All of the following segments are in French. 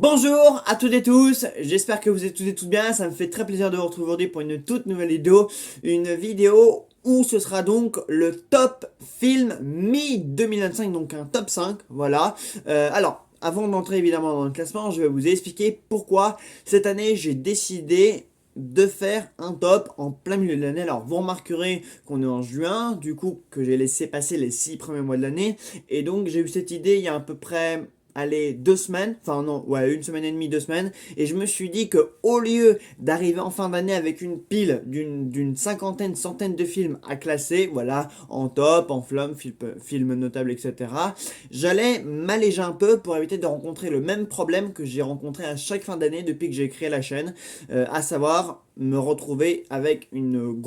Bonjour à toutes et tous, j'espère que vous êtes tous et toutes bien, ça me fait très plaisir de vous retrouver aujourd'hui pour une toute nouvelle vidéo, une vidéo où ce sera donc le top film mi-2025, donc un top 5, voilà. Alors, avant d'entrer évidemment dans le classement, je vais vous expliquer pourquoi cette année j'ai décidé de faire un top en plein milieu de l'année. Alors vous remarquerez qu'on est en juin, du coup que j'ai laissé passer les 6 premiers mois de l'année, et donc j'ai eu cette idée il y a à peu près allez, 2 semaines, enfin non, ouais, 1 semaine et demie, 2 semaines, et je me suis dit que au lieu d'arriver en fin d'année avec une pile d'une cinquantaine, centaine de films à classer, voilà, en top, en flop, film notable, etc., j'allais m'alléger un peu pour éviter de rencontrer le même problème que j'ai rencontré à chaque fin d'année depuis que j'ai créé la chaîne, à savoir me retrouver avec une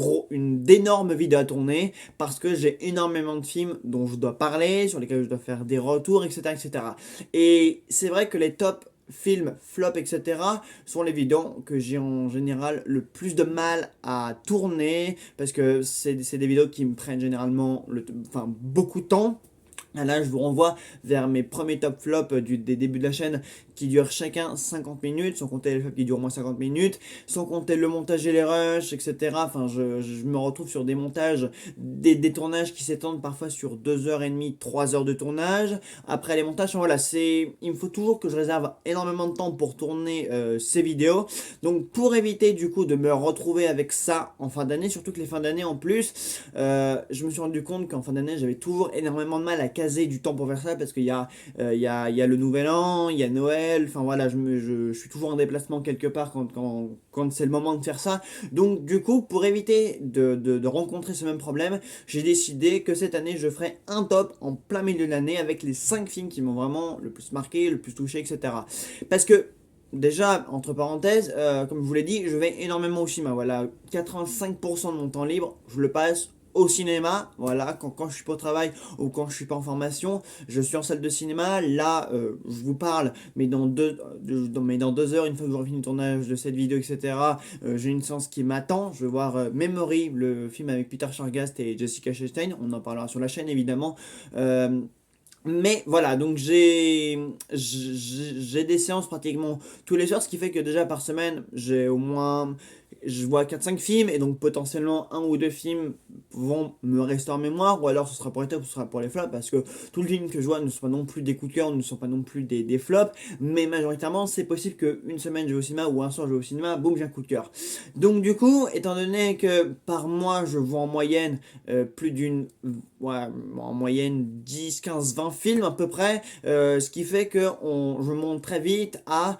d'énormes vidéos à tourner parce que j'ai énormément de films dont je dois parler, sur lesquels je dois faire des retours, etc., etc. Et c'est vrai que les top films, flops, etc. sont les vidéos que j'ai en général le plus de mal à tourner parce que c'est des vidéos qui me prennent généralement beaucoup de temps. Là, je vous renvoie vers mes premiers top flops des débuts de la chaîne qui durent chacun 50 minutes, sans compter les flops qui durent au moins 50 minutes, sans compter le montage et les rushs, etc. Enfin, je me retrouve sur des montages, des tournages qui s'étendent parfois sur 2h30, 3 heures de tournage. Après les montages, voilà, il me faut toujours que je réserve énormément de temps pour tourner ces vidéos. Donc, pour éviter du coup de me retrouver avec ça en fin d'année, surtout que les fins d'année en plus, je me suis rendu compte qu'en fin d'année, j'avais toujours énormément de mal à caser du temps pour faire ça parce qu'il y a le nouvel an, il y a Noël, enfin voilà, je suis toujours en déplacement quelque part quand c'est le moment de faire ça. Donc du coup, pour éviter de rencontrer ce même problème, j'ai décidé que cette année, je ferai un top en plein milieu de l'année avec les 5 films qui m'ont vraiment le plus marqué, le plus touché, etc. Parce que déjà, entre parenthèses, comme je vous l'ai dit, je vais énormément au cinéma. Voilà, 85% de mon temps libre, je le passe au cinéma. Voilà, quand je suis pas au travail ou quand je suis pas en formation, je suis en salle de cinéma. Là, je vous parle, mais dans 2 heures, une fois que j'aurai fini le tournage de cette vidéo, etc., j'ai une séance qui m'attend. Je vais voir Memory, le film avec Peter Chargast et Jessica Chastain. On en parlera sur la chaîne, évidemment. Mais voilà, donc j'ai des séances pratiquement tous les soirs, ce qui fait que déjà par semaine, je vois 4 5 films, et donc potentiellement un ou deux films vont me rester en mémoire, ou alors ce sera pour les tops, ce sera pour les flops, parce que tous les films que je vois ne sont pas non plus des coups de cœur, ne sont pas non plus des flops, mais majoritairement c'est possible qu'une semaine je vais au cinéma, ou un soir je vais au cinéma, boum, j'ai un coup de cœur. Donc du coup, étant donné que par mois je vois en moyenne plus d'une ouais, en moyenne 10, 15, 20 films à peu près, ce qui fait que je monte très vite à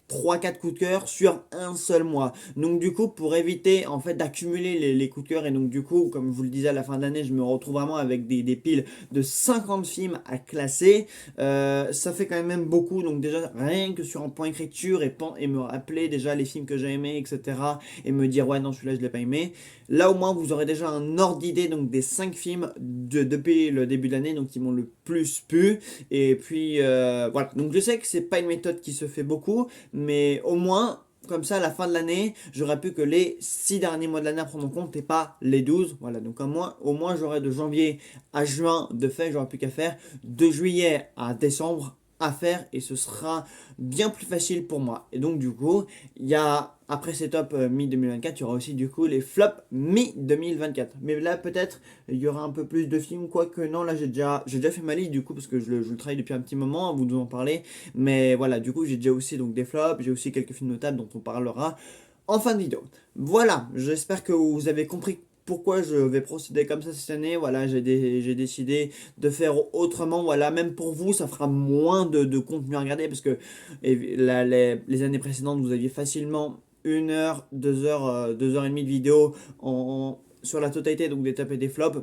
3 4 coups de cœur sur un seul mois. Donc du coup, pour éviter en fait d'accumuler les coups de cœur, et donc du coup, comme je vous le disais, à la fin d'année, je me retrouve vraiment avec des piles de 50 films à classer. Ça fait quand même beaucoup, donc déjà rien que sur un point écriture et me rappeler déjà les films que j'ai aimés, etc. Et me dire ouais non, celui-là je l'ai pas aimé. Là au moins vous aurez déjà un ordre d'idée donc des 5 films depuis le début de l'année, donc qui m'ont le plus plu. Et puis voilà, donc je sais que c'est pas une méthode qui se fait beaucoup, mais au moins comme ça à la fin de l'année j'aurais pu que les 6 derniers mois de l'année à prendre en compte et pas les 12. Voilà, donc au moins j'aurais de janvier à juin de fait, j'aurais plus qu'à faire de juillet à décembre à faire, et ce sera bien plus facile pour moi. Et donc du coup, il y a après ces tops mi-2024, il y aura aussi du coup les flops mi-2024. Mais là peut-être il y aura un peu plus de films, quoique non, là j'ai déjà fait ma liste du coup parce que je le travaille depuis un petit moment, à vous de en parler. Mais voilà, du coup j'ai déjà aussi donc des flops, j'ai aussi quelques films notables dont on parlera en fin de vidéo. Voilà, j'espère que vous avez compris pourquoi je vais procéder comme ça cette année. Voilà, j'ai décidé de faire autrement. Voilà, même pour vous, ça fera moins de contenu à regarder parce que les années précédentes, vous aviez facilement 1 heure, 2 heures, 2 heures et demie de vidéo sur la totalité, donc des tops et des flops.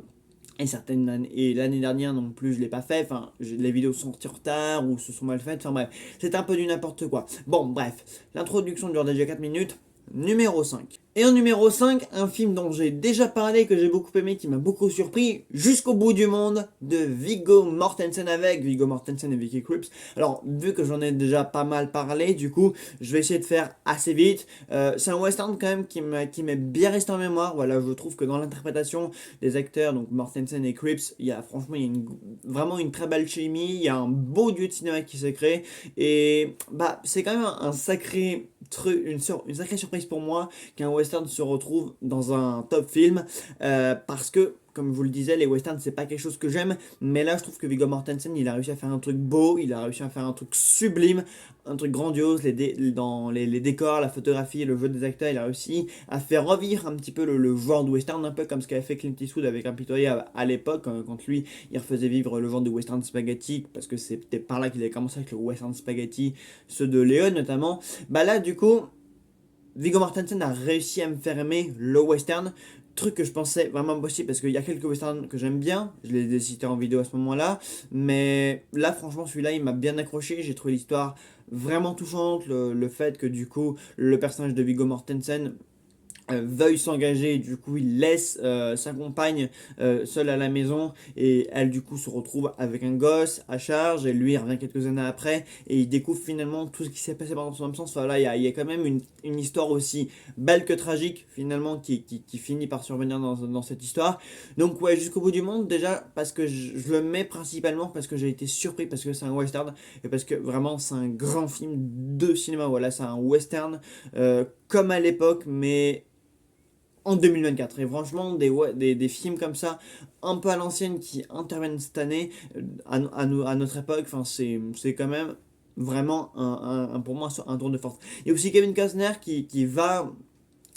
Et l'année dernière non plus, je l'ai pas fait. Enfin, les vidéos sont sorties en retard ou se sont mal faites. Enfin bref, c'est un peu du n'importe quoi. Bon, bref, l'introduction dure déjà 4 minutes. numéro 5. Et en numéro 5, un film dont j'ai déjà parlé, que j'ai beaucoup aimé, qui m'a beaucoup surpris, Jusqu'au bout du monde, de Viggo Mortensen avec Viggo Mortensen et Vicky Krieps. Alors, vu que j'en ai déjà pas mal parlé, du coup, je vais essayer de faire assez vite. C'est un western quand même qui m'est bien resté en mémoire. Voilà, je trouve que dans l'interprétation des acteurs, donc Mortensen et Krieps, franchement, il y a vraiment une très belle chimie, il y a un beau duo de cinéma qui s'est créé, et bah, c'est quand même un sacré truc, une sacrée surprise pour moi qu'un western se retrouve dans un top film, parce que comme je vous le disais, les westerns c'est pas quelque chose que j'aime, mais là je trouve que Viggo Mortensen il a réussi à faire un truc beau, il a réussi à faire un truc sublime, un truc grandiose, dans les décors, la photographie, le jeu des acteurs, il a réussi à faire revivre un petit peu le genre de western, un peu comme ce qu'avait fait Clint Eastwood avec Impitoyable à l'époque, quand lui il refaisait vivre le genre de western spaghetti, parce que c'était par là qu'il avait commencé avec le western spaghetti, ceux de Léon notamment. Bah là du coup Viggo Mortensen a réussi à me faire aimer le western, truc que je pensais vraiment impossible parce qu'il y a quelques westerns que j'aime bien, je les ai cités en vidéo à ce moment-là, mais là franchement celui-là il m'a bien accroché, j'ai trouvé l'histoire vraiment touchante, le fait que du coup le personnage de Viggo Mortensen veuille s'engager, du coup il laisse sa compagne seule à la maison, et elle du coup se retrouve avec un gosse à charge, et lui il revient quelques années après et il découvre finalement tout ce qui s'est passé pendant son absence. Enfin là il y a quand même une histoire aussi belle que tragique finalement qui finit par survenir dans cette histoire. Donc ouais, Jusqu'au bout du monde, déjà parce que je le mets principalement parce que j'ai été surpris, parce que c'est un western et parce que vraiment c'est un grand film de cinéma. Voilà, c'est un western comme à l'époque, mais en 2024. Et franchement, des films comme ça, un peu à l'ancienne, qui interviennent cette année, à notre époque, enfin, c'est quand même vraiment, pour moi, un tour de force. Il y a aussi Kevin Costner qui va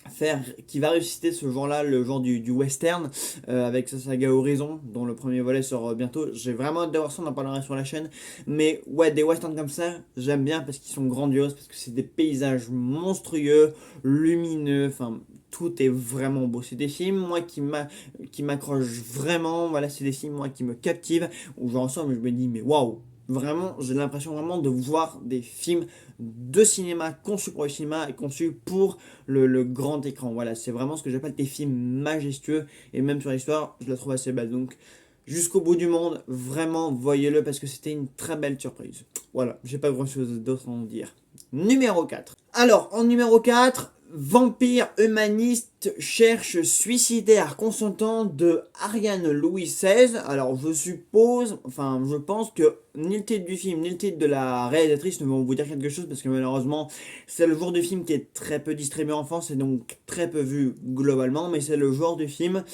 ressusciter ce genre-là, le genre du western, avec sa saga Horizon, dont le premier volet sort bientôt. J'ai vraiment hâte de voir ça, on en parlera sur la chaîne. Mais ouais, des westerns comme ça, j'aime bien parce qu'ils sont grandioses, parce que c'est des paysages monstrueux, lumineux, enfin, tout est vraiment beau. C'est des films, moi, qui m'accrochent vraiment. Voilà, c'est des films, moi, qui me captivent, où j'en sors, mais je me dis, mais waouh! Vraiment, j'ai l'impression vraiment de voir des films de cinéma conçus pour le cinéma et conçus pour le grand écran. Voilà, c'est vraiment ce que j'appelle des films majestueux, et même sur l'histoire, je la trouve assez belle. Donc, Jusqu'au bout du monde, vraiment, voyez-le parce que c'était une très belle surprise. Voilà, j'ai pas grand chose d'autre à en dire. Numéro 4. Alors, en numéro 4, Vampire humaniste cherche suicidaire consentant de Ariane Louis XVI. Alors je suppose, enfin je pense que ni le titre du film ni le titre de la réalisatrice ne vont vous dire quelque chose, parce que malheureusement c'est le genre de film qui est très peu distribué en France et donc très peu vu globalement, mais c'est le genre de film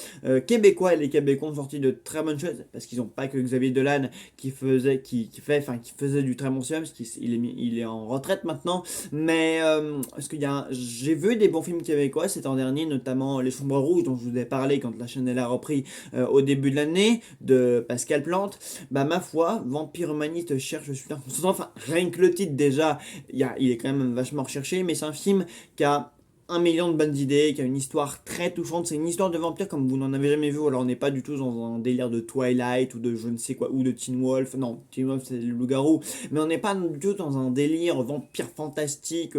québécois, et les Québécois ont sorti de très bonnes choses parce qu'ils n'ont pas que Xavier Dolan qui faisait du très bon cinéma, parce il est en retraite maintenant, mais parce qu'il y a j'ai vu des bons films québécois cet an dernier, notamment Les Sombres Rouges dont je vous ai parlé quand la chaîne elle a repris au début de l'année, de Pascal Plante. Bah ma foi, Vampire humaniste cherche super consultant. Enfin, rien que le titre déjà, il est quand même vachement recherché, mais c'est un film qui a 1 million de bonnes idées, qui a une histoire très touchante. C'est une histoire de vampire comme vous n'en avez jamais vu. Alors on n'est pas du tout dans un délire de Twilight ou de je ne sais quoi, ou de Teen Wolf. Non, Teen Wolf c'est le loup-garou. Mais on n'est pas du tout dans un délire vampire fantastique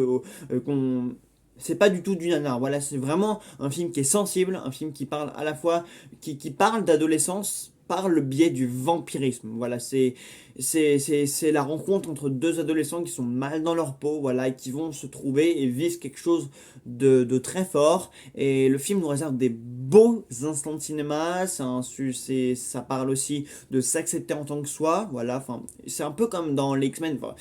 qu'on c'est pas du tout du nanar. Voilà, c'est vraiment un film qui est sensible, un film qui parle à la fois, qui parle d'adolescence par le biais du vampirisme. Voilà, c'est la rencontre entre deux adolescents qui sont mal dans leur peau, voilà, et qui vont se trouver et vivre quelque chose de très fort. Et le film nous réserve des beaux instants de cinéma. Ça parle aussi de s'accepter en tant que soi. Voilà, enfin, c'est un peu comme dans les X-Men. Enfin,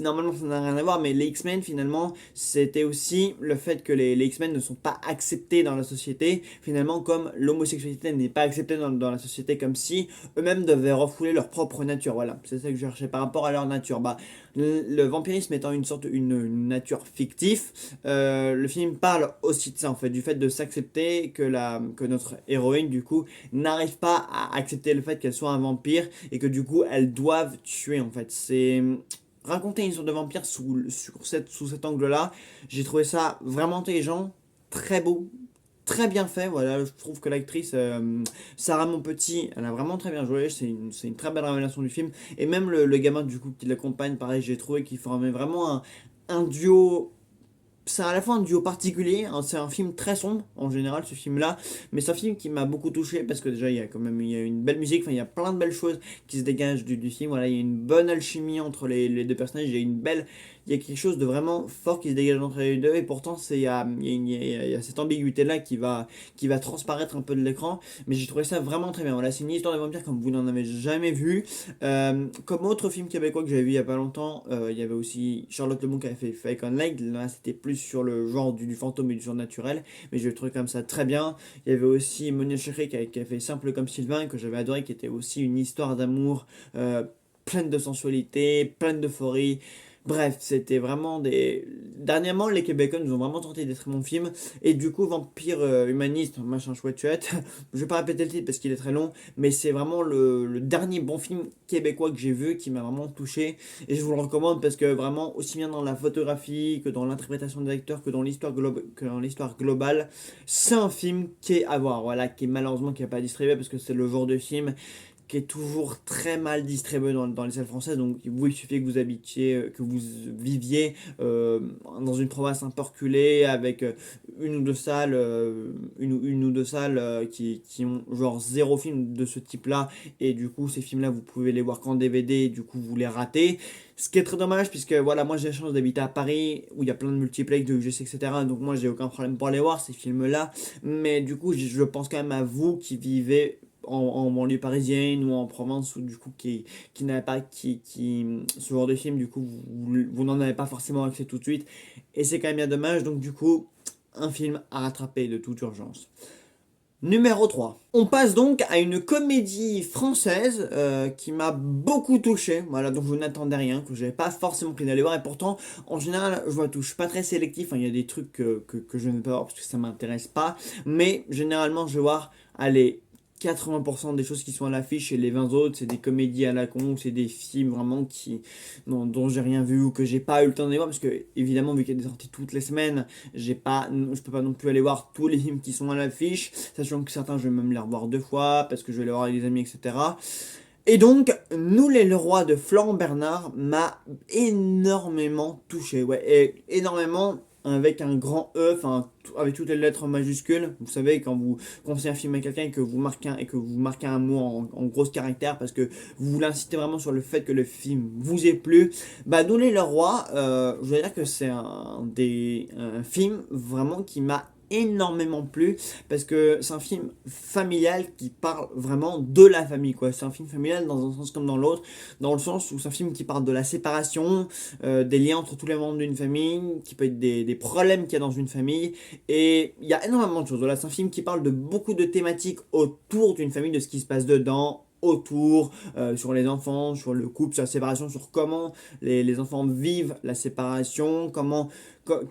normalement, ça n'a rien à voir, mais les X-Men, finalement, c'était aussi le fait que les X-Men ne sont pas acceptés dans la société. Finalement, comme l'homosexualité n'est pas acceptée dans la société, comme si eux-mêmes devaient refouler leur propre nature. Voilà, c'est ça que je cherchais par rapport à leur nature. Bah, le vampirisme étant une nature fictive, le film parle aussi de ça, en fait, du fait de s'accepter, que notre héroïne, du coup, n'arrive pas à accepter le fait qu'elle soit un vampire, et que du coup, elles doivent tuer, en fait. C'est raconter une histoire de vampire sous cet angle-là. J'ai trouvé ça vraiment intelligent, très beau, très bien fait. Voilà, je trouve que l'actrice Sarah Monpetit, elle a vraiment très bien joué. C'est une très belle révélation du film. Et même le gamin du coup qui l'accompagne, pareil, j'ai trouvé qu'il formait vraiment un duo c'est à la fois un duo particulier, hein, c'est un film très sombre en général ce film-là, mais c'est un film qui m'a beaucoup touché parce que déjà il y a une belle musique, enfin il y a plein de belles choses qui se dégagent du film, voilà, il y a une bonne alchimie entre les deux personnages, il y a quelque chose de vraiment fort qui se dégage entre les deux et pourtant il y a cette ambiguïté-là qui va transparaître un peu de l'écran, mais j'ai trouvé ça vraiment très bien, voilà, c'est une histoire de vampire comme vous n'en avez jamais vu. Comme autre film québécois que j'avais vu il y a pas longtemps, il y avait aussi Charlotte Lebon qui avait fait Fake on Leg. Là, c'était plus sur le genre du fantôme et du surnaturel, mais j'ai trouvé comme ça très bien. Il y avait aussi Monia Chokri qui a fait Simple comme Sylvain, que j'avais adoré, qui était aussi une histoire d'amour pleine de sensualité, pleine d'euphorie. Bref, c'était vraiment des... Dernièrement, les Québécois nous ont vraiment tenté des très bons films. Et du coup, Vampire Humaniste, machin chouette chouette. Je vais pas répéter le titre parce qu'il est très long. Mais c'est vraiment le dernier bon film québécois que j'ai vu qui m'a vraiment touché. Et je vous le recommande parce que vraiment, aussi bien dans la photographie que dans l'interprétation des acteurs, que dans l'histoire globale, c'est un film qui est à voir. Voilà, qui est malheureusement qui n'est pas distribué parce que c'est le genre de film qui est toujours très mal distribué dans les salles françaises. Donc, vous, il suffit que vous habitiez, que vous viviez dans une province un peu reculée avec une ou deux salles, une ou deux salles qui ont genre zéro film de ce type-là. Et du coup, ces films-là, vous pouvez les voir qu'en DVD. Et du coup, vous les ratez. Ce qui est très dommage, puisque voilà, moi j'ai la chance d'habiter à Paris, où il y a plein de multiplex, de UGC, etc. Donc, moi j'ai aucun problème pour aller voir ces films-là. Mais du coup, je pense quand même à vous qui vivez en banlieue parisienne ou en province ou du coup qui n'avait pas ce genre de film du coup vous n'en avez pas forcément accès tout de suite et c'est quand même bien dommage donc du coup un film à rattraper de toute urgence. Numéro 3. On passe donc à une comédie française qui m'a beaucoup touché, voilà, donc je n'attendais rien, que j'avais pas forcément pris d'aller voir, et pourtant, en général, je ne suis pas très sélectif, hein, il y a des trucs que je ne vais pas voir parce que ça m'intéresse pas, mais généralement, je vais voir, allez, 80% des choses qui sont à l'affiche et les 20 autres, c'est des comédies à la con, c'est des films vraiment dont j'ai rien vu ou que j'ai pas eu le temps de voir parce que, évidemment, vu qu'il y a des sorties toutes les semaines, je peux pas non plus aller voir tous les films qui sont à l'affiche, sachant que certains je vais même les revoir deux fois parce que je vais les voir avec des amis, etc. Et donc, Nous les rois de Florent Bernard m'a énormément touché, ouais, et énormément avec un grand E, enfin avec toutes les lettres en majuscules. Vous savez quand vous conseillez un film à quelqu'un et que vous marquez un mot en grosses caractères parce que vous l'incitez vraiment sur le fait que le film vous ait plu. Bah Nous les rois, je veux dire que c'est un film vraiment qui m'a énormément plu parce que c'est un film familial qui parle vraiment de la famille quoi. C'est un film familial dans un sens comme dans l'autre, dans le sens où c'est un film qui parle de la séparation, des liens entre tous les membres d'une famille, qui peut être des problèmes qu'il y a dans une famille et il y a énormément de choses. Voilà, c'est un film qui parle de beaucoup de thématiques autour d'une famille, de ce qui se passe dedans autour, sur les enfants, sur le couple, sur la séparation, sur comment les enfants vivent la séparation,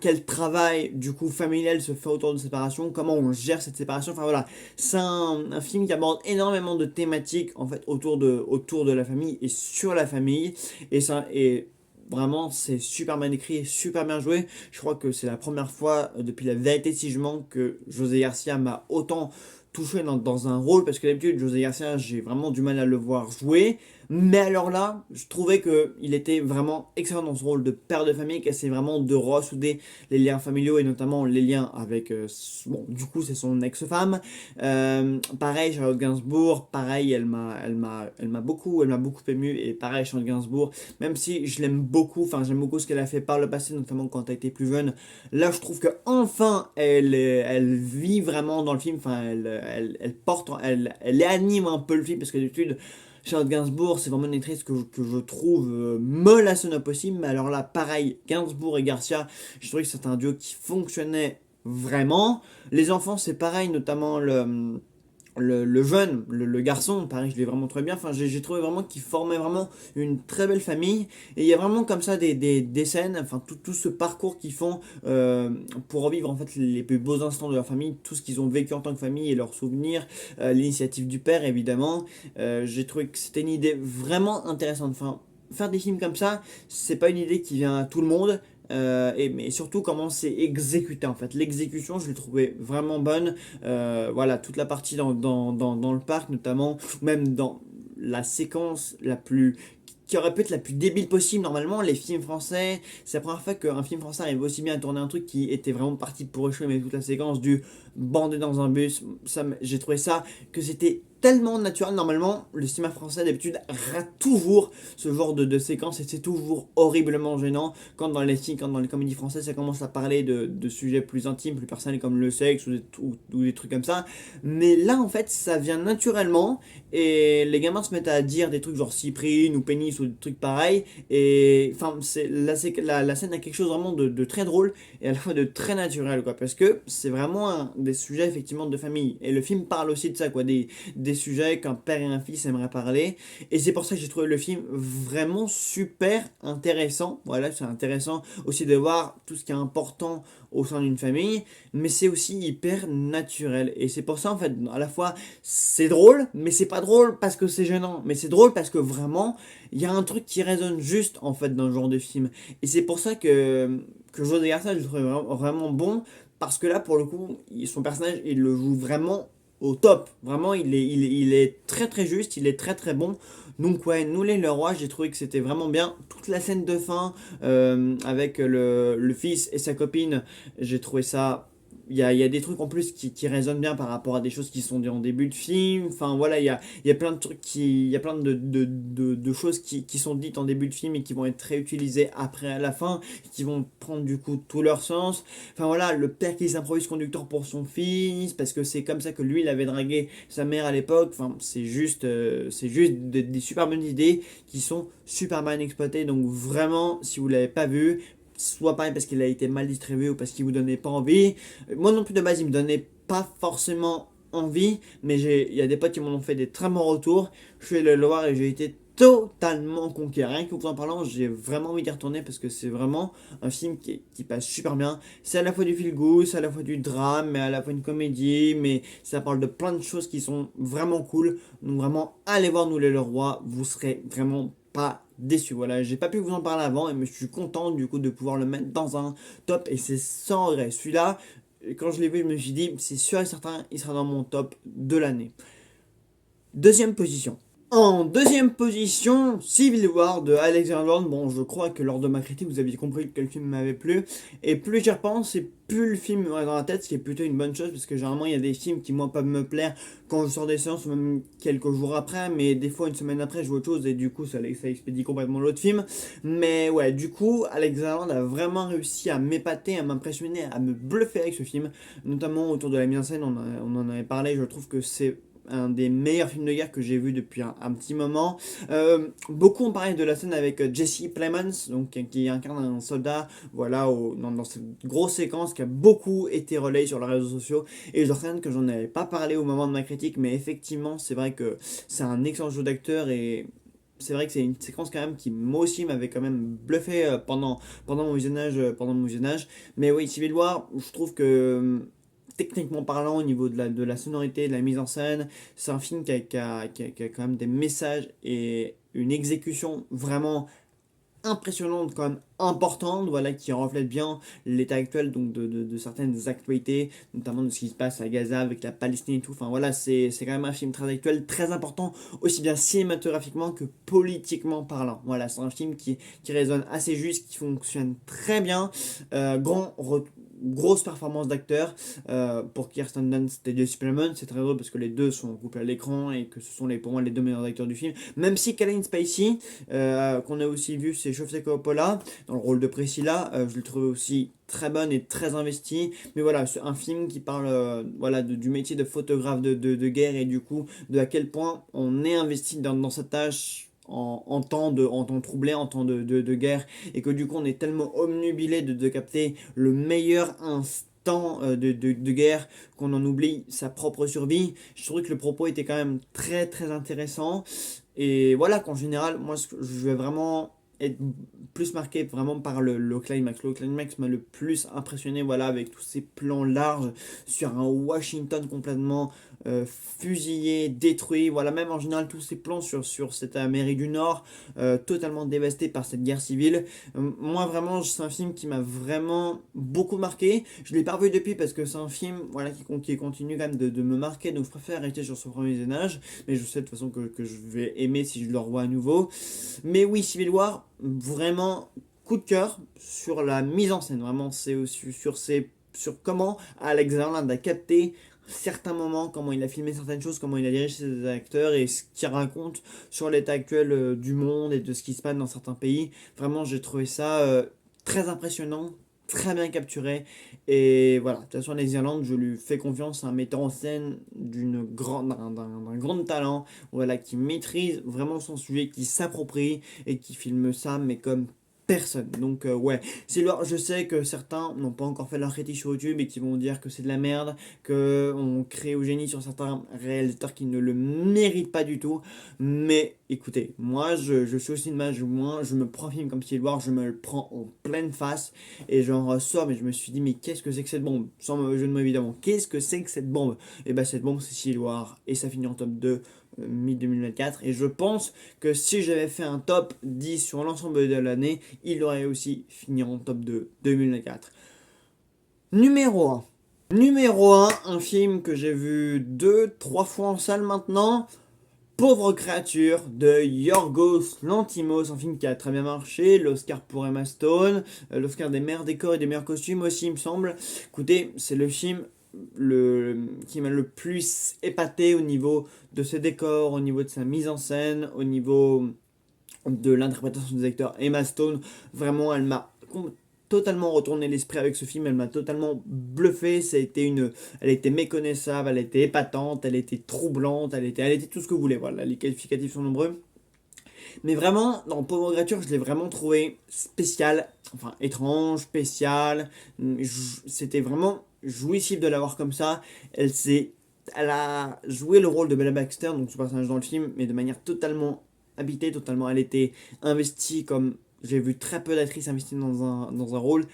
quel travail du coup familial se fait autour de séparation, comment on gère cette séparation, enfin voilà, c'est un film qui aborde énormément de thématiques en fait autour de la famille et sur la famille, et vraiment c'est super bien écrit et super bien joué. Je crois que c'est la première fois depuis La Vérité si je mens que José Garcia m'a autant touché dans un rôle, parce que d'habitude José Garcia j'ai vraiment du mal à le voir jouer, mais alors là je trouvais que il était vraiment excellent dans ce rôle de père de famille qui essaie vraiment de ressouder les liens familiaux et notamment les liens avec bon du coup c'est son ex-femme. Pareil Charlotte Gainsbourg, pareil elle m'a beaucoup ému, et pareil Charlotte Gainsbourg, même si je l'aime beaucoup, enfin j'aime beaucoup ce qu'elle a fait par le passé, notamment quand elle était plus jeune, là je trouve que enfin elle vit vraiment dans le film, enfin elle anime un peu le film, parce que d'habitude Charlotte Gainsbourg, c'est vraiment une actrice que je trouve molle à son possible, mais alors là, pareil, Gainsbourg et Garcia, je trouvais que c'était un duo qui fonctionnait vraiment. Les enfants, c'est pareil, notamment le jeune, le garçon, pareil, je l'ai vraiment trouvé bien. Enfin, j'ai trouvé vraiment qu'il formait vraiment une très belle famille. Et il y a vraiment comme ça des scènes, enfin, tout ce parcours qu'ils font pour revivre en fait les plus beaux instants de leur famille, tout ce qu'ils ont vécu en tant que famille et leurs souvenirs, l'initiative du père évidemment. J'ai trouvé que c'était une idée vraiment intéressante. Enfin, faire des films comme ça, c'est pas une idée qui vient à tout le monde. Mais surtout comment c'est exécuté en fait. L'exécution, je l'ai trouvé vraiment bonne. Voilà, toute la partie dans le parc, notamment, même dans la séquence la plus qui aurait pu être la plus débile possible. Normalement, les films français, c'est la première fois qu'un film français arrive aussi bien à tourner un truc qui était vraiment parti pour échouer, mais toute la séquence du bandé dans un bus, j'ai trouvé ça que c'était tellement naturel. Normalement, le cinéma français d'habitude rate toujours ce genre de séquence et c'est toujours horriblement gênant quand dans les films, quand dans les comédies françaises, ça commence à parler de sujets plus intimes, plus personnels comme le sexe ou des trucs comme ça. Mais là, en fait, ça vient naturellement et les gamins se mettent à dire des trucs genre cyprine ou pénis ou des trucs pareils. Et enfin, la scène a quelque chose vraiment de très drôle et à la fois de très naturel, quoi. Parce que c'est vraiment des sujets, effectivement, de famille. Et le film parle aussi de ça, quoi. Des sujets qu'un père et un fils aimeraient parler. Et c'est pour ça que j'ai trouvé le film vraiment super intéressant. Voilà, c'est intéressant aussi de voir tout ce qui est important au sein d'une famille, mais c'est aussi hyper naturel. Et c'est pour ça, en fait, à la fois, c'est drôle, mais c'est pas drôle parce que c'est gênant. Mais c'est drôle parce que vraiment, il y a un truc qui résonne juste, en fait, dans le genre de film. Et c'est pour ça que José Garcia, je le trouve vraiment bon, parce que là, pour le coup, son personnage, il le joue vraiment au top. Vraiment, il est très très juste, il est très très bon. Donc ouais, Nous les Leroy, j'ai trouvé que c'était vraiment bien. Toute la scène de fin avec le fils et sa copine, j'ai trouvé ça... il y a des trucs en plus qui résonnent bien par rapport à des choses qui sont dites en début de film. Enfin voilà, il y a plein de trucs il y a plein de choses qui sont dites en début de film et qui vont être réutilisées après à la fin, qui vont prendre du coup tout leur sens. Enfin voilà, le père qui s'improvise conducteur pour son fils, parce que c'est comme ça que lui, il avait dragué sa mère à l'époque. Enfin, c'est juste des super bonnes idées qui sont super bien exploitées. Donc vraiment, si vous l'avez pas vu, soit pareil parce qu'il a été mal distribué ou parce qu'il vous donnait pas envie. Moi non plus de base, il me donnait pas forcément envie, mais il y a des potes qui m'en ont fait des très bons retours. Je suis allé le voir et j'ai été totalement conquis. Rien que vous en parlant, j'ai vraiment envie d'y retourner parce que c'est vraiment un film qui passe super bien. C'est à la fois du feel good, c'est à la fois du drame, mais à la fois une comédie, mais ça parle de plein de choses qui sont vraiment cool. Donc vraiment, allez voir Nous les Leroy, vous serez vraiment pas déçu. Voilà, j'ai pas pu vous en parler avant, mais je suis content du coup de pouvoir le mettre dans un top et c'est sans regret. Celui-là, quand je l'ai vu, je me suis dit, c'est sûr et certain, il sera dans mon top de l'année. Deuxième position. En deuxième position, Civil War de Alexander Lord. Bon, je crois que lors de ma critique, vous aviez compris que le film m'avait plu. Et plus j'y repense, et plus le film me reste dans la tête, ce qui est plutôt une bonne chose, parce que généralement, il y a des films qui, moi, peuvent me plaire quand je sors des séances, ou même quelques jours après, mais des fois, une semaine après, je vois autre chose, et du coup, ça expédie complètement l'autre film. Mais ouais, du coup, Alexander Lord a vraiment réussi à m'épater, à m'impressionner, à me bluffer avec ce film, notamment autour de la mise en scène, on en avait parlé, je trouve que c'est un des meilleurs films de guerre que j'ai vu depuis un petit moment. Beaucoup ont parlé de la scène avec Jesse Plemons, donc qui incarne un soldat, voilà, dans cette grosse séquence qui a beaucoup été relayée sur les réseaux sociaux. Et je reconnais que j'en avais pas parlé au moment de ma critique, mais effectivement, c'est vrai que c'est un excellent jeu d'acteur et c'est vrai que c'est une séquence quand même qui moi aussi m'avait quand même bluffé pendant mon visionnage. Mais oui, Civil War, je trouve que techniquement parlant, au niveau de la sonorité, de la mise en scène, c'est un film qui a quand même des messages et une exécution vraiment impressionnante, quand même importante, voilà, qui reflète bien l'état actuel donc de certaines actualités, notamment de ce qui se passe à Gaza avec la Palestine et tout. Enfin voilà, c'est quand même un film très actuel, très important, aussi bien cinématographiquement que politiquement parlant. Voilà, c'est un film qui résonne assez juste, qui fonctionne très bien. Grosse performance d'acteur pour Kirsten Dunst et Jesse Plemons. C'est très drôle parce que les deux sont en couple à l'écran et que ce sont pour moi les deux meilleurs acteurs du film, même si Kevin Spacey qu'on a aussi vu, c'est Sofia Coppola dans le rôle de Priscilla. Je le trouve aussi très bonne et très investie. Mais voilà, c'est un film qui parle voilà, du métier de photographe de guerre et du coup de à quel point on est investi dans cette tâche en temps troublé, en temps de guerre, et que du coup on est tellement omnubilé de capter le meilleur instant de guerre qu'on en oublie sa propre survie. Je trouvais que le propos était quand même très très intéressant. Et voilà qu'en général, moi je vais vraiment être plus marqué vraiment par le climax. Le climax m'a le plus impressionné, voilà, avec tous ces plans larges sur un Washington complètement fusillés, détruits. Voilà, même en général tous ces plans sur cette Amérique du Nord, totalement dévastée par cette guerre civile. Moi vraiment, c'est un film qui m'a vraiment beaucoup marqué. Je l'ai pas revu depuis parce que c'est un film voilà, qui continue quand même de me marquer, donc je préfère rester sur ce premier visionnage. Mais je sais de toute façon que je vais aimer si je le revois à nouveau. Mais oui, Civil War, vraiment coup de cœur sur la mise en scène. Vraiment, c'est aussi sur comment Alex Garland a capté certains moments, comment il a filmé certaines choses, comment il a dirigé ses acteurs et ce qu'il raconte sur l'état actuel du monde et de ce qui se passe dans certains pays. Vraiment, j'ai trouvé ça très impressionnant, très bien capturé. Et voilà, de toute façon, Alex Garland, je lui fais confiance, c'est un metteur en scène d'un grand talent, voilà, qui maîtrise vraiment son sujet, qui s'approprie et qui filme ça, mais comme personne. Donc ouais, je sais que certains n'ont pas encore fait leur critique sur YouTube et qui vont dire que c'est de la merde, que on crée au génie sur certains réalisateurs qui ne le méritent pas du tout. Mais écoutez, moi je suis aussi de match, moi je me prends un film comme Civil War, je me le prends en pleine face et j'en ressors mais je me suis dit mais qu'est-ce que c'est que cette bombe? Sans mauvais jeu de mots évidemment, qu'est-ce que c'est que cette bombe? Et bah cette bombe c'est Civil War et ça finit en top 2 mi-2024 et je pense que si j'avais fait un top 10 sur l'ensemble de l'année, il aurait aussi fini en top 2 2024. Numéro 1. Numéro 1, un film que j'ai vu 2-3 fois en salle maintenant. Pauvre créature de Yorgos Lanthimos, un film qui a très bien marché, l'Oscar pour Emma Stone, l'Oscar des meilleurs décors et des meilleurs costumes aussi, il me semble. Écoutez, c'est le film qui m'a le plus épaté au niveau de ses décors, au niveau de sa mise en scène, au niveau de l'interprétation des acteurs. Emma Stone, vraiment, elle m'a totalement retourné l'esprit avec ce film, elle m'a totalement bluffé, elle était méconnaissable, elle était épatante, elle était troublante, elle était tout ce que vous voulez, voilà, les qualificatifs sont nombreux. Mais vraiment, dans Pauvre Créature, je l'ai vraiment trouvé spécial, enfin étrange, spécial, c'était vraiment jouissif de l'avoir comme ça, elle a joué le rôle de Bella Baxter, donc ce personnage dans le film, mais de manière totalement habitée, totalement, elle était investie comme j'ai vu très peu d'actrices investies dans un rôle.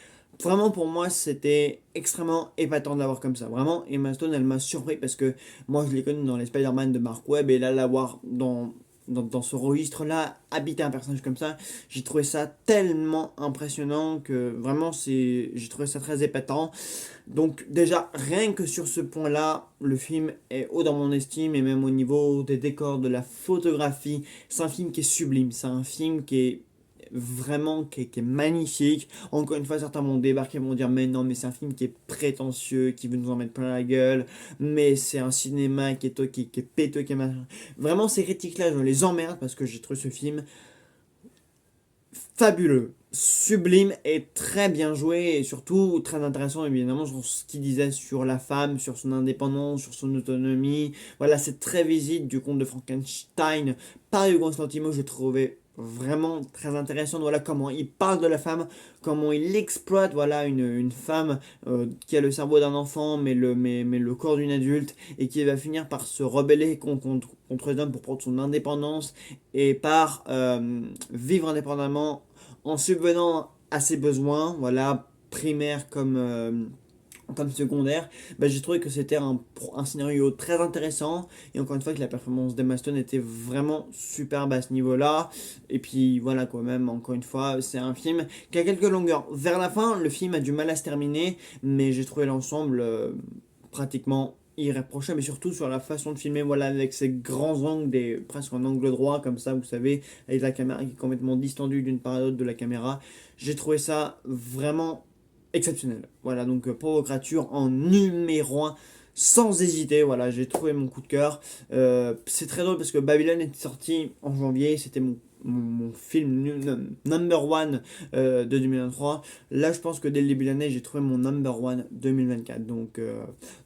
Vraiment pour moi c'était extrêmement épatant de l'avoir comme ça. Vraiment Emma Stone elle m'a surpris parce que moi je l'ai connue dans les Spider-Man de Mark Webb et là l'avoir dans ce registre-là, habiter un personnage comme ça, j'ai trouvé ça tellement impressionnant que vraiment j'ai trouvé ça très épatant. Donc déjà, rien que sur ce point-là, le film est haut dans mon estime et même au niveau des décors, de la photographie, c'est un film qui est sublime, c'est un film qui est vraiment qui est magnifique. Encore une fois, certains vont débarquer et vont dire mais non, mais c'est un film qui est prétentieux, qui veut nous en mettre plein la gueule, mais c'est un cinéma qui est péteux, qui est machin. Vraiment, ces critiques-là, je les emmerde parce que j'ai trouvé ce film fabuleux, sublime et très bien joué et surtout très intéressant évidemment sur ce qu'il disait sur la femme, sur son indépendance, sur son autonomie. Voilà, c'est très visible du conte de Frankenstein par Hugo Lanthimos, je trouvais vraiment très intéressant. Voilà comment il parle de la femme, comment il exploite voilà une femme qui a le cerveau d'un enfant mais le corps d'une adulte et qui va finir par se rebeller contre les hommes pour prendre son indépendance et par vivre indépendamment en subvenant à ses besoins, voilà, primaires comme secondaire, bah, j'ai trouvé que c'était un scénario très intéressant et encore une fois que la performance d'Emma Stone était vraiment superbe à ce niveau-là. Et puis voilà quoi, même encore une fois, c'est un film qui a quelques longueurs. Vers la fin, le film a du mal à se terminer, mais j'ai trouvé l'ensemble pratiquement irréprochable, mais surtout sur la façon de filmer, voilà, avec ces grands angles, presque en angle droit, comme ça, vous savez, avec la caméra qui est complètement distendue d'une part à l'autre de la caméra. J'ai trouvé ça vraiment exceptionnel. Voilà, donc Pauvre Créature en numéro 1, sans hésiter, voilà, j'ai trouvé mon coup de cœur. C'est très drôle parce que Babylone est sorti en janvier, c'était mon film number one de 2023. Là, je pense que dès le début de l'année, j'ai trouvé mon number one 2024. Donc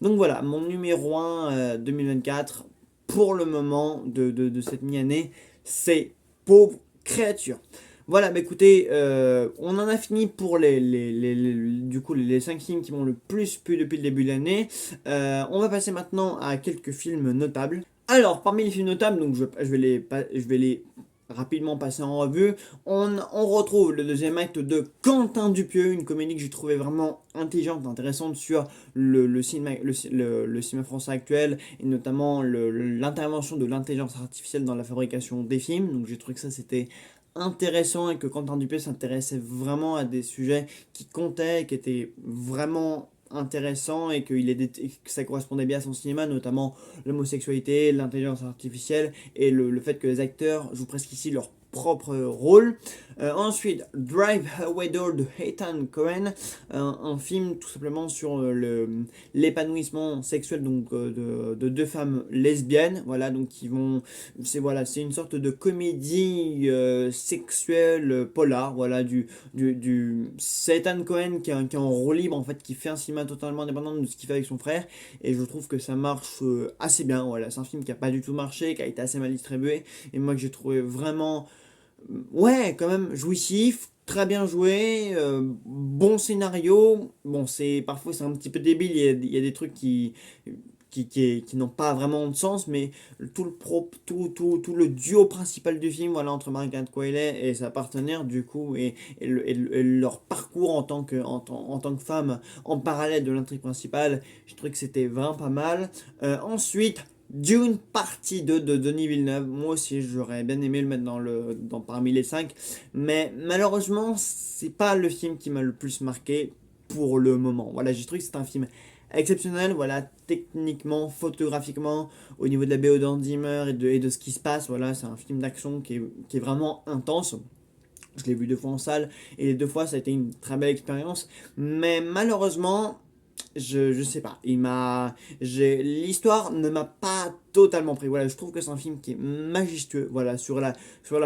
voilà, mon numéro 1 2024 pour le moment de cette mi-année, c'est Pauvre Créature. Voilà, bah écoutez, on en a fini pour du coup, les 5 films qui m'ont le plus plu depuis le début de l'année. On va passer maintenant à quelques films notables. Alors, parmi les films notables, donc je vais les rapidement passer en revue. On retrouve le deuxième acte de Quentin Dupieux, une comédie que j'ai trouvé vraiment intelligente, intéressante sur le cinéma, le cinéma français actuel, et notamment l'intervention de l'intelligence artificielle dans la fabrication des films. Donc j'ai trouvé que ça c'était intéressant et que Quentin Dupieux s'intéressait vraiment à des sujets qui comptaient, qui étaient vraiment intéressants et que ça correspondait bien à son cinéma, notamment l'homosexualité, l'intelligence artificielle et le fait que les acteurs jouent presque ici leur propre rôle. Ensuite, Drive Away Door de Ethan Cohen, un film tout simplement sur l'épanouissement sexuel donc de deux femmes lesbiennes, voilà, donc c'est une sorte de comédie sexuelle polar, voilà, c'est Ethan Cohen qui est en roue libre en fait, qui fait un cinéma totalement indépendant de ce qu'il fait avec son frère, et je trouve que ça marche assez bien, voilà, c'est un film qui a pas du tout marché, qui a été assez mal distribué, et moi que j'ai trouvé vraiment ouais, quand même jouissif, très bien joué, bon scénario. Bon, parfois c'est un petit peu débile, il y a des trucs qui n'ont pas vraiment de sens, mais tout le duo principal du film, voilà, entre Margaret Qualley et sa partenaire, du coup, et leur parcours en tant que femme en parallèle de l'intrigue principale, je trouvais que c'était vraiment pas mal. Ensuite, Dune partie 2 de Denis Villeneuve. Moi aussi, j'aurais bien aimé le mettre parmi les 5. Mais malheureusement, c'est pas le film qui m'a le plus marqué pour le moment. Voilà, j'ai trouvé que c'est un film exceptionnel. Voilà, techniquement, photographiquement, au niveau de la BO d'Hans Zimmer et de ce qui se passe. Voilà, c'est un film d'action qui est vraiment intense. Je l'ai vu 2 fois en salle et les 2 fois ça a été une très belle expérience. Mais malheureusement, je sais pas, l'histoire ne m'a pas totalement pris. Voilà, je trouve que c'est un film qui est majestueux. Voilà, sur la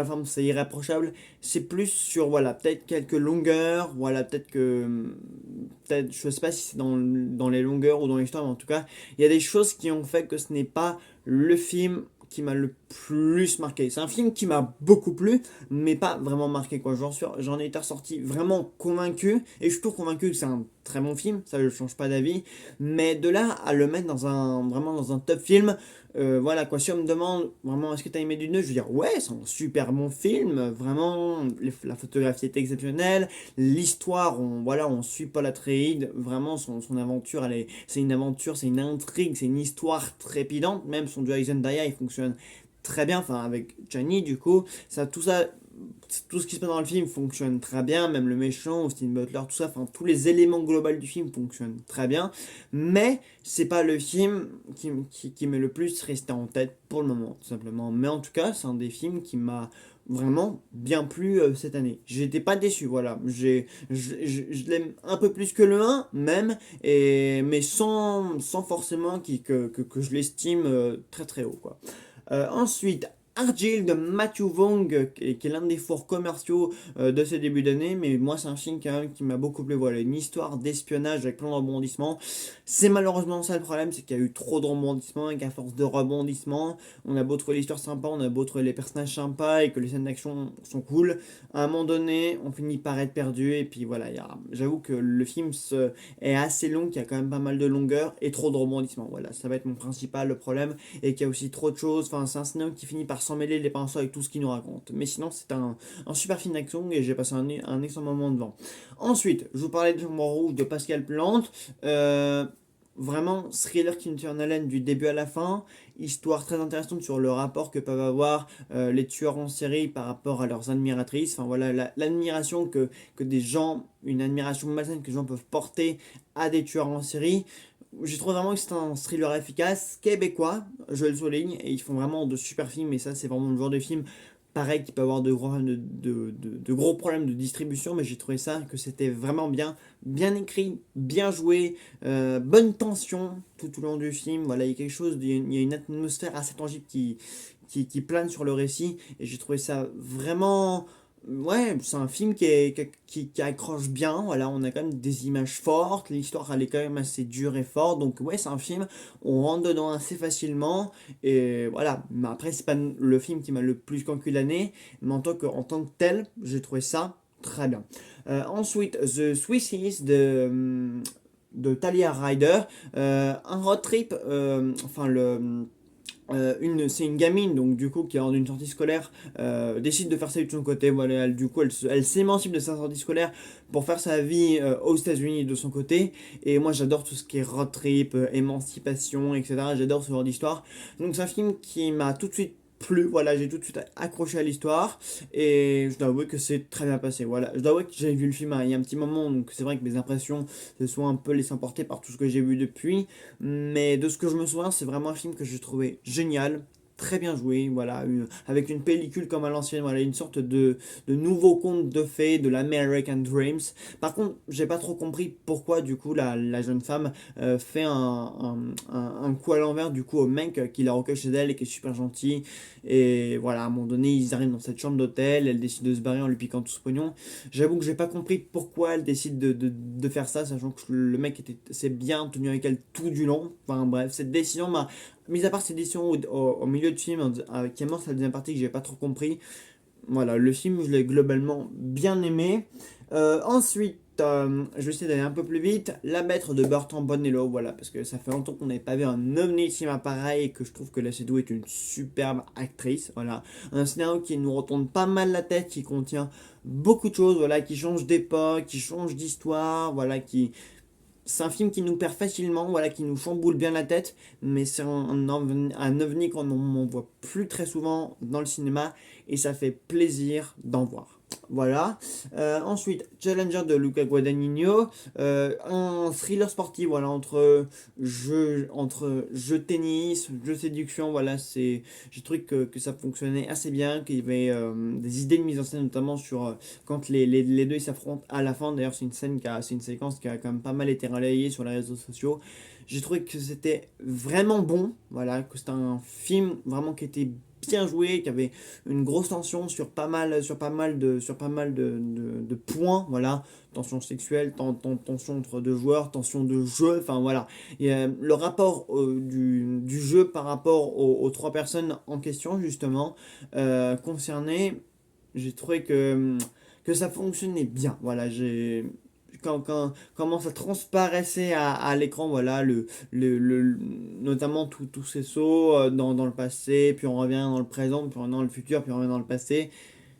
forme, c'est irréprochable. C'est plus sur, voilà, peut-être quelques longueurs. Voilà, je sais pas si c'est dans les longueurs ou dans l'histoire, mais en tout cas, il y a des choses qui ont fait que ce n'est pas le film qui m'a le plus marqué. C'est un film qui m'a beaucoup plu, mais pas vraiment marqué, quoi. J'en ai été ressorti vraiment convaincu, et je suis toujours convaincu que c'est un très bon film, ça je change pas d'avis, mais de là à le mettre vraiment dans un top film, voilà quoi, si on me demande vraiment est-ce que t'as aimé Dune 2, je veux dire ouais, c'est un super bon film, vraiment, la photographie est exceptionnelle, l'histoire, on suit Paul Atreides, vraiment son aventure, c'est une aventure, c'est une intrigue, c'est une histoire trépidante, même son duo avec Zendaya, il fonctionne très bien, enfin avec Chani du coup, tout ça, tout ce qui se passe dans le film fonctionne très bien, même le méchant, Austin Butler, tout ça, enfin tous les éléments globaux du film fonctionnent très bien, mais c'est pas le film qui m'est le plus resté en tête pour le moment, tout simplement. Mais en tout cas, c'est un des films qui m'a vraiment bien plu cette année. J'étais pas déçu, voilà. Je l'aime un peu plus que le un même, mais sans forcément que je l'estime très très haut, quoi. Ensuite, Argylle de Matthew Vaughn, qui est l'un des forts commerciaux de ce début d'année, mais moi c'est un film quand même qui m'a beaucoup plu. Voilà, une histoire d'espionnage avec plein de rebondissements. C'est malheureusement ça le problème, c'est qu'il y a eu trop de rebondissements et qu'à force de rebondissements, on a beau trouver l'histoire sympa, on a beau trouver les personnages sympas et que les scènes d'action sont cool, à un moment donné, on finit par être perdu et puis voilà, j'avoue que le film est assez long, qu'il y a quand même pas mal de longueur et trop de rebondissements. Voilà, ça va être mon principal problème et qu'il y a aussi trop de choses. Enfin, c'est un cinéma qui finit par s'en mêler les pinceaux avec tout ce qu'il nous raconte. Mais sinon, c'est un super film d'action et j'ai passé un excellent moment devant. Ensuite, je vous parlais de Chambre Rouge de Pascal Plante. Vraiment, thriller qui nous tient en haleine du début à la fin. Histoire très intéressante sur le rapport que peuvent avoir les tueurs en série par rapport à leurs admiratrices. Enfin voilà, l'admiration que des gens, une admiration malsaine que les gens peuvent porter à des tueurs en série. J'ai trouvé vraiment que c'est un thriller efficace, québécois, je le souligne, et ils font vraiment de super films, et ça c'est vraiment le genre de film, pareil, qui peut avoir de gros problèmes de distribution, mais j'ai trouvé ça, que c'était vraiment bien écrit, bien joué, bonne tension tout au long du film, voilà, il y a quelque chose, il y a une atmosphère assez tangible qui plane sur le récit, et j'ai trouvé ça vraiment... Ouais, c'est un film qui accroche bien, voilà, on a quand même des images fortes, l'histoire elle est quand même assez dure et forte, donc ouais, c'est un film, on rentre dedans assez facilement, et voilà, mais après c'est pas le film qui m'a le plus conquis l'année, mais en tant que tel, j'ai trouvé ça très bien. Ensuite, The Swissies de Talia Ryder, un road trip, enfin c'est une gamine, donc du coup, qui est en une sortie scolaire, décide de faire sa vie de son côté. Voilà, du coup, elle s'émancipe de sa sortie scolaire pour faire sa vie aux États-Unis de son côté. Et moi, j'adore tout ce qui est road trip, émancipation, etc. J'adore ce genre d'histoire. Donc, c'est un film qui m'a tout de suite plu. Voilà, j'ai tout de suite accroché à l'histoire. Et je dois avouer que c'est très bien passé. Voilà, je dois avouer que j'ai vu le film il y a un petit moment, donc c'est vrai que mes impressions se sont un peu laissées emporter par tout ce que j'ai vu depuis. Mais de ce que je me souviens, c'est vraiment un film que j'ai trouvé génial, très bien joué, voilà, avec une pellicule comme à l'ancienne, voilà, une sorte de nouveau conte de fées de l'American Dreams. Par contre, j'ai pas trop compris pourquoi du coup la jeune femme fait un coup à l'envers du coup au mec qui la recueille chez elle et qui est super gentil. Et voilà, à un moment donné, ils arrivent dans cette chambre d'hôtel, elle décide de se barrer en lui piquant tout ce pognon. J'avoue que j'ai pas compris pourquoi elle décide de faire ça, sachant que le mec s'est bien tenu avec elle tout du long. Enfin bref, cette décision m'a. Mis à part cette décision au milieu du film, qui est mort, c'est la deuxième partie que j'ai pas trop compris. Voilà, le film, je l'ai globalement bien aimé. Ensuite, je vais essayer d'aller un peu plus vite. La Maître de Bertrand Bonello, voilà, parce que ça fait longtemps qu'on n'avait pas vu un ovni de cinéma pareil et que je trouve que la Seydoux est une superbe actrice. Voilà, un scénario qui nous retourne pas mal la tête, qui contient beaucoup de choses, voilà, qui change d'époque, qui change d'histoire, voilà, qui, c'est un film qui nous perd facilement, voilà, qui nous chamboule bien la tête, mais c'est un ovni qu'on n'en voit plus très souvent dans le cinéma et ça fait plaisir d'en voir. Voilà. Ensuite, Challenger de Luca Guadagnino, un thriller sportif, voilà, entre jeu tennis, jeu séduction, voilà, j'ai trouvé que ça fonctionnait assez bien, qu'il y avait des idées de mise en scène, notamment sur quand les deux ils s'affrontent à la fin. D'ailleurs, c'est une séquence qui a quand même pas mal été relayée sur les réseaux sociaux. J'ai trouvé que c'était vraiment bon, voilà, que c'était un film vraiment qui était bien joué, qui avait une grosse tension sur pas mal de points, voilà, tension sexuelle, tension entre deux joueurs, tension de jeu, enfin voilà. Et, le rapport du jeu par rapport aux trois personnes en question, justement, concernées, j'ai trouvé que ça fonctionnait bien. Voilà, comment ça transparaissait à l'écran, voilà, notamment tous ces sauts dans le passé, puis on revient dans le présent, puis on revient dans le futur, puis on revient dans le passé.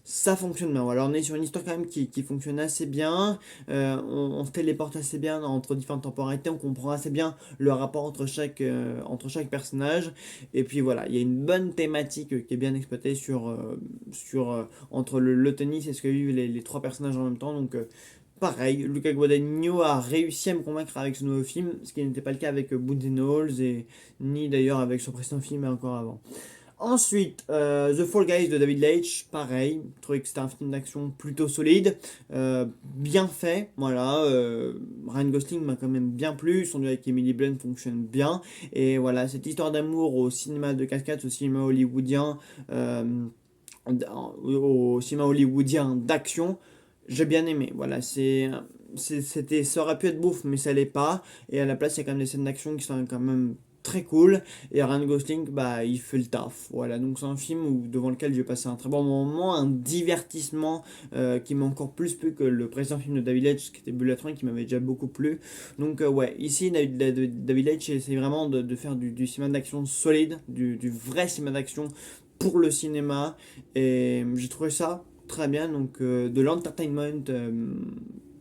Ça fonctionne bien. Voilà, on est sur une histoire quand même qui fonctionne assez bien. On se téléporte assez bien entre différentes temporalités. On comprend assez bien le rapport entre chaque personnage. Et puis voilà, il y a une bonne thématique qui est bien exploitée entre le tennis et ce que vivent les trois personnages en même temps. Donc, pareil, Luca Guadagnino a réussi à me convaincre avec ce nouveau film, ce qui n'était pas le cas avec Boots and Halls, et ni d'ailleurs avec son précédent film et encore avant. Ensuite, The Fall Guys de David Leitch, pareil, je trouvais que c'était un film d'action plutôt solide, bien fait, voilà, Ryan Gosling m'a quand même bien plu, son duo avec Emily Blunt fonctionne bien, et voilà, cette histoire d'amour au cinéma de cascade, au cinéma hollywoodien d'action, j'ai bien aimé, voilà, ça aurait pu être bouffe, mais ça l'est pas, et à la place, il y a quand même des scènes d'action qui sont quand même très cool, et Ryan Gosling, bah, il fait le taf. Voilà, donc c'est un film devant lequel j'ai passé un très bon moment, un divertissement qui m'a encore plus plu que le précédent film de David Leitch, qui était Bullet Train, qui m'avait déjà beaucoup plu. Donc, ouais, ici, David Leitch essaie vraiment de faire du cinéma d'action solide, du vrai cinéma d'action pour le cinéma, et j'ai trouvé ça très bien, donc de l'entertainment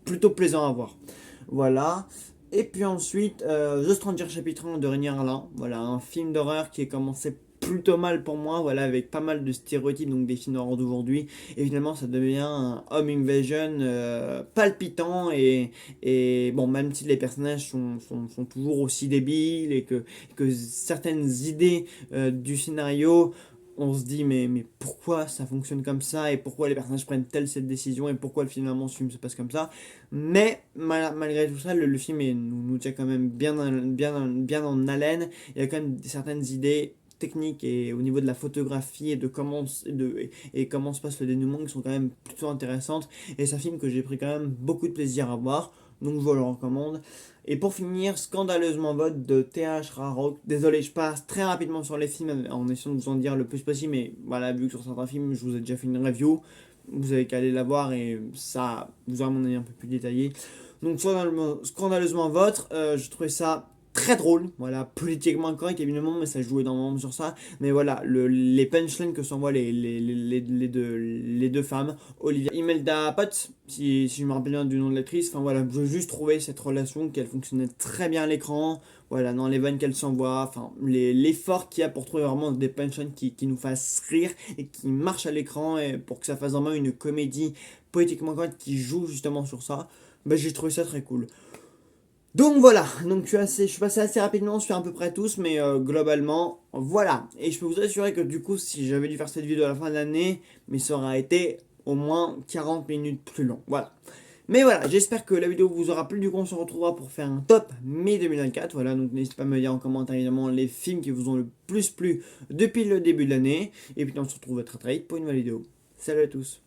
plutôt plaisant à voir. Voilà. Et puis ensuite, The Stranger chapitre 1 de Rémi Arlin. Voilà, un film d'horreur qui est commencé plutôt mal pour moi, voilà, avec pas mal de stéréotypes, donc des films d'horreur d'aujourd'hui. Et finalement, ça devient un home invasion palpitant et bon, même si les personnages sont toujours aussi débiles et que certaines idées du scénario on se dit mais pourquoi ça fonctionne comme ça et pourquoi les personnages prennent telle cette décision et pourquoi finalement ce film se passe comme ça, mais malgré tout ça le film nous tient quand même bien en haleine. Il y a quand même certaines idées techniques et au niveau de la photographie et de et comment se passe le dénouement qui sont quand même plutôt intéressantes, et c'est un film que j'ai pris quand même beaucoup de plaisir à voir, donc je vous le recommande. Et pour finir, scandaleusement vote de TH Raroc. Désolé, je passe très rapidement sur les films en essayant de vous en dire le plus possible, mais voilà, vu que sur certains films, je vous ai déjà fait une review, vous avez qu'à aller la voir et ça vous aura mon avis un peu plus détaillé. Donc, scandaleusement vote, je trouvais ça très drôle, voilà, politiquement correct évidemment, mais ça joue énormément sur ça. Mais voilà, les punchlines que s'envoient les deux femmes, Olivia Imelda Potts, si je me rappelle bien du nom de l'actrice, enfin voilà, je veux juste trouver cette relation qu'elle fonctionnait très bien à l'écran, voilà, dans les vannes qu'elle s'envoie, enfin l'effort qu'il y a pour trouver vraiment des punchlines qui nous fassent rire et qui marchent à l'écran et pour que ça fasse vraiment une comédie politiquement correcte qui joue justement sur ça, bah, j'ai trouvé ça très cool. Donc voilà, donc je suis passé assez rapidement sur à peu près tous, mais globalement, voilà. Et je peux vous assurer que du coup, si j'avais dû faire cette vidéo à la fin de l'année, mais ça aurait été au moins 40 minutes plus long. Voilà. Mais voilà, j'espère que la vidéo vous aura plu. Du coup, on se retrouvera pour faire un top mai 2024. Voilà, donc n'hésitez pas à me dire en commentaire évidemment les films qui vous ont le plus plu depuis le début de l'année. Et puis on se retrouve très très vite pour une nouvelle vidéo. Salut à tous.